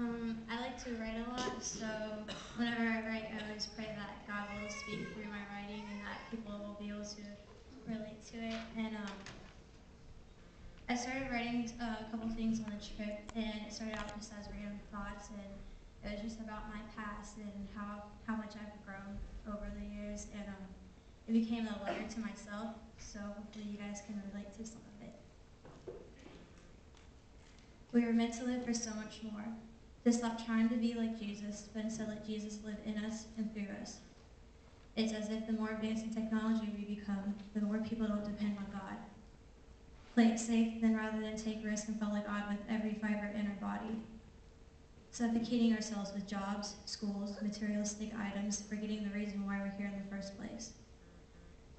I like to write a lot, so whenever I write, I always pray that God will speak through my writing and that people will be able to relate to it. And I started writing a couple things on the trip, and it started out just as random thoughts, and it was just about my past and how much I've grown over the years, and it became a letter to myself, so hopefully you guys can relate to some of it. We were meant to live for so much more, to stop trying to be like Jesus, but instead let Jesus live in us and through us. It's as if the more advanced in technology we become, the more people don't depend on God. Play it safe, then rather than take risks and follow God with every fiber in our body. Suffocating ourselves with jobs, schools, materialistic items, forgetting the reason why we're here in the first place.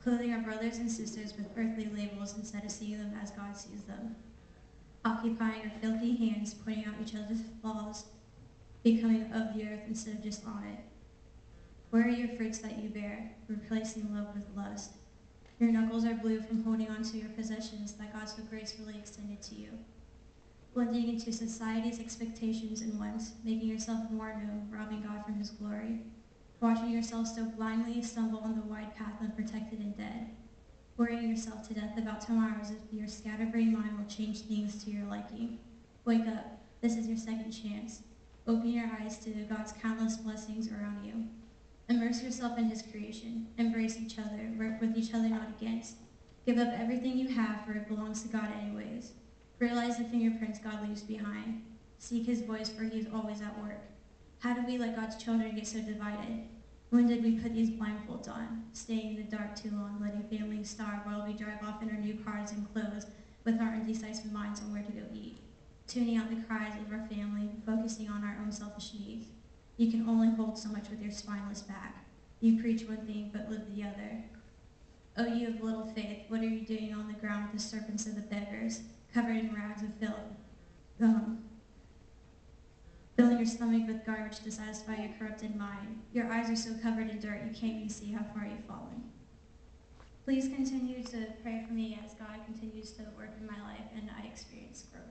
Clothing our brothers and sisters with earthly labels instead of seeing them as God sees them. Occupying our filthy hands, pointing out each other's flaws, becoming of the earth instead of just on it. Where are your fruits that you bear, replacing love with lust? Your knuckles are blue from holding on to your possessions that God so gracefully extended to you. Blending into society's expectations and wants, making yourself more known, robbing God from his glory. Watching yourself so blindly stumble on the wide path unprotected and dead. Worrying yourself to death about tomorrow as if your scatterbrained mind will change things to your liking. Wake up. This is your second chance. Open your eyes to God's countless blessings around you. Immerse yourself in his creation. Embrace each other. Work with each other, not against. Give up everything you have, for it belongs to God anyways. Realize the fingerprints God leaves behind. Seek his voice, for he is always at work. How do we let God's children get so divided? When did we put these blindfolds on? Staying in the dark too long, letting families starve while we drive off in our new cars and clothes with our indecisive minds on where to go eat. Tuning out the cries of our family, focusing on our own selfish needs. You can only hold so much with your spineless back. You preach one thing, but live the other. Oh, you of little faith, what are you doing on the ground with the serpents of the beggars, covered in rags of filth? Filling your stomach with garbage to satisfy your corrupted mind. Your eyes are so covered in dirt you can't even see how far you've fallen. Please continue to pray for me as God continues to work in my life and I experience growth.